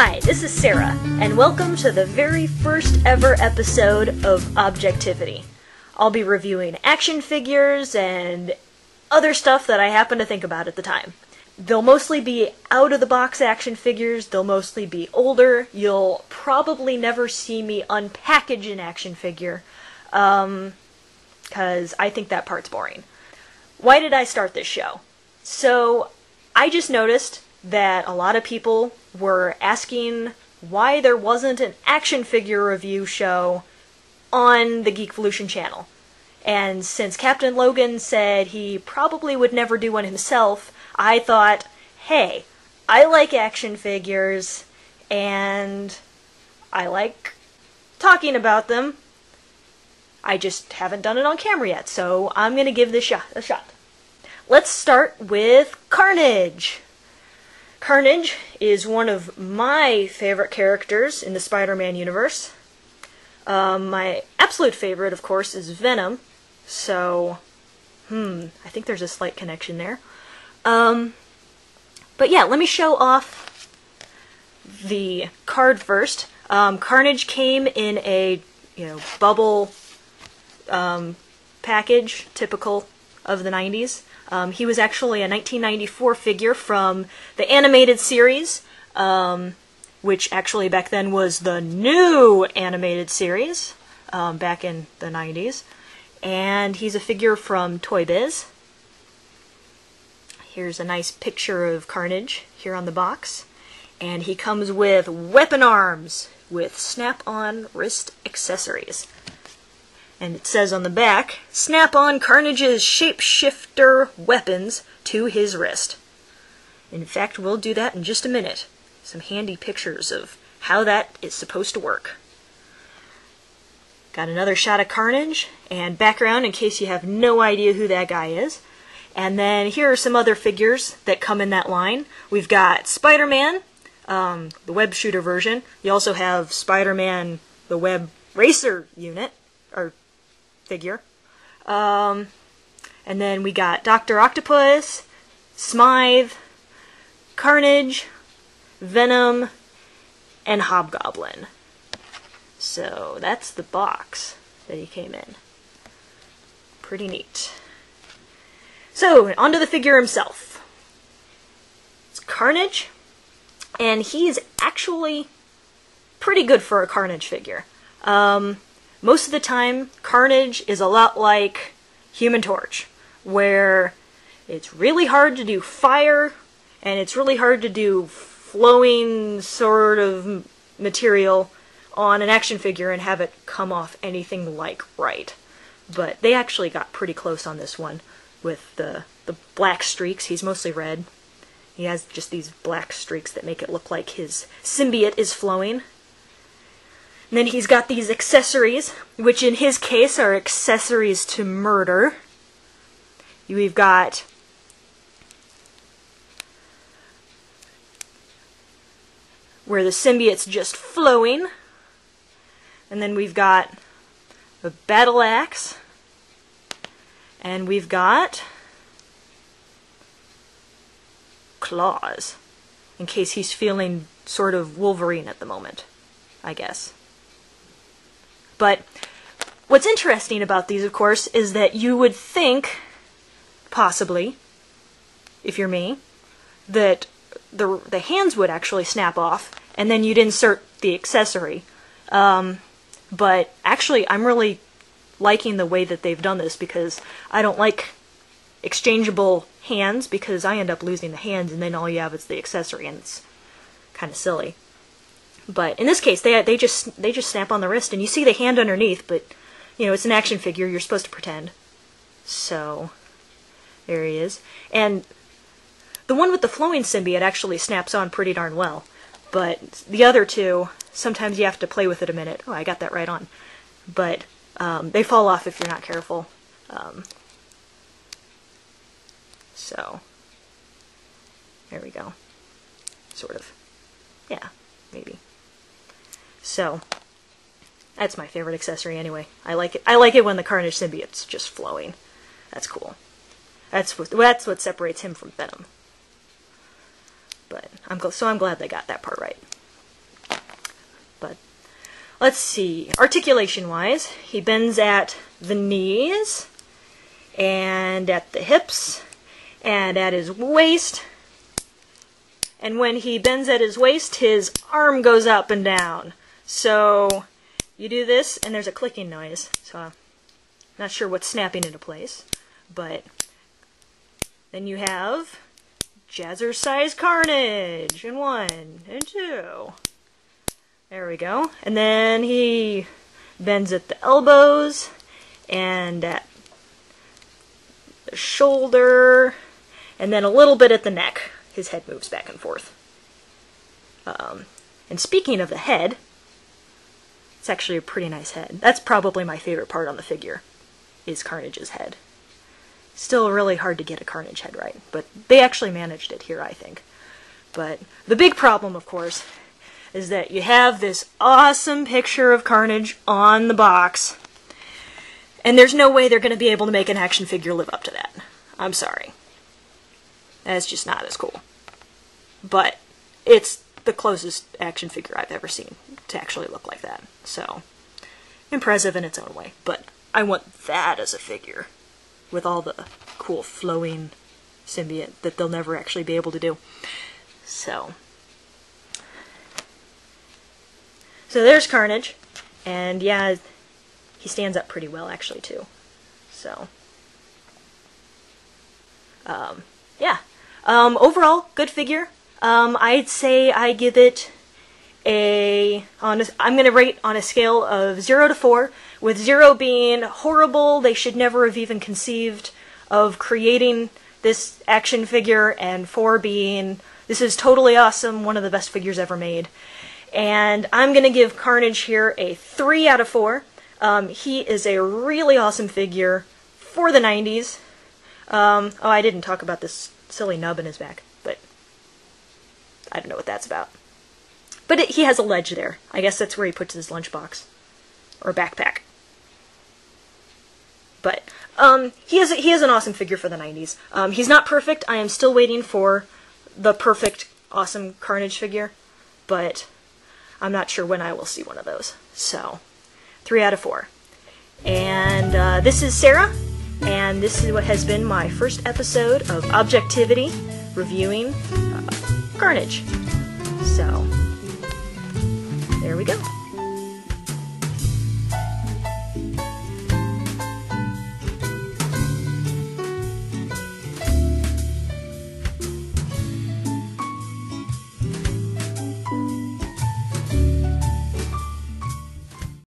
Hi, this is Sarah, and welcome to the very first ever episode of Object-ivty. I'll be reviewing action figures and other stuff that I happen to think about at the time. They'll mostly be out-of-the-box action figures, they'll mostly be older, you'll probably never see me unpackage an action figure, because I think that part's boring. Why did I start this show? So, I just noticed that a lot of people were asking why there wasn't an action figure review show on the Geekvolution channel. And since Captain Logan said he probably would never do one himself, I thought, hey, I like action figures, and I like talking about them. I just haven't done it on camera yet, so I'm going to give this a shot. Let's start with Carnage. Carnage is one of my favorite characters in the Spider-Man universe. My absolute favorite, of course, is Venom. So, I think there's a slight connection there. But yeah, let me show off the card first. Carnage came in a, bubble package, typical of the 90s. He was actually a 1994 figure from the animated series, which actually back then was the new animated series, back in the 90s. And he's a figure from Toybiz. Here's a nice picture of Carnage here on the box. And he comes with weapon arms with snap-on wrist accessories. And it says on the back, snap on Carnage's Shapeshifter Weapons to his wrist. In fact, we'll do that in just a minute. Some handy pictures of how that is supposed to work. Got another shot of Carnage, and background in case you have no idea who that guy is. And then here are some other figures that come in that line. We've got Spider-Man, the web shooter version. You also have Spider-Man, the web racer unit, or figure. And then we got Dr. Octopus, Smythe, Carnage, Venom, and Hobgoblin. So that's the box that he came in. Pretty neat. So, onto the figure himself. It's Carnage, and he's actually pretty good for a Carnage figure. Most of the time, Carnage is a lot like Human Torch, where it's really hard to do fire, and it's really hard to do flowing sort of material on an action figure and have it come off anything like right. But they actually got pretty close on this one with the black streaks. He's mostly red. He has just these black streaks that make it look like his symbiote is flowing. And then he's got these accessories, which in his case are accessories to murder. We've got where the symbiote's just flowing. And then we've got a battle axe. And we've got claws, in case he's feeling sort of Wolverine at the moment, I guess. But what's interesting about these, of course, is that you would think, possibly, if you're me, that the hands would actually snap off, and then you'd insert the accessory. But actually, I'm really liking the way that they've done this, because I don't like exchangeable hands, because I end up losing the hands, and then all you have is the accessory, and it's kind of silly. But in this case, they just snap on the wrist, and you see the hand underneath, but it's an action figure, you're supposed to pretend. So there he is. And the one with the flowing symbiote actually snaps on pretty darn well. But the other two, sometimes you have to play with it a minute. Oh, I got that right on. But they fall off if you're not careful. So there we go. Sort of. Yeah, maybe. So that's my favorite accessory anyway. I like it. I like it when the Carnage symbiote's just flowing. That's cool. That's what separates him from Venom. But I'm glad they got that part right. let's see, articulation wise, he bends at the knees, and at the hips, and at his waist. And when he bends at his waist, his arm goes up and down. So you do this, and there's a clicking noise. So I'm not sure what's snapping into place. But then you have Jazzercise Carnage, and 1, and 2. There we go. And then he bends at the elbows, and at the shoulder, and then a little bit at the neck. His head moves back and forth. And speaking of the head, it's actually a pretty nice head. That's probably my favorite part on the figure, is Carnage's head. Still really hard to get a Carnage head right, but they actually managed it here, I think. But the big problem, of course, is that you have this awesome picture of Carnage on the box, and there's no way they're going to be able to make an action figure live up to that. I'm sorry. That's just not as cool. But it's the closest action figure I've ever seen to actually look like that. So, impressive in its own way. But I want that as a figure, with all the cool flowing symbiote that they'll never actually be able to do. So there's Carnage. And yeah, he stands up pretty well actually too. So, yeah. Overall, good figure. I'd say I give it I'm going to rate on a scale of 0 to 4, with 0 being horrible, they should never have even conceived of creating this action figure, and 4 being, this is totally awesome, one of the best figures ever made. And I'm going to give Carnage here a 3 out of 4. He is a really awesome figure for the 90s. Oh, I didn't talk about this silly nub in his back, but I don't know what that's about. But he has a ledge there. I guess that's where he puts his lunchbox. Or backpack. But, he is an awesome figure for the 90s. He's not perfect. I am still waiting for the perfect, awesome Carnage figure. But I'm not sure when I will see one of those. So, 3 out of 4. And, this is Sarah. And this is what has been my first episode of Object-ivty, reviewing Carnage. So, there we go.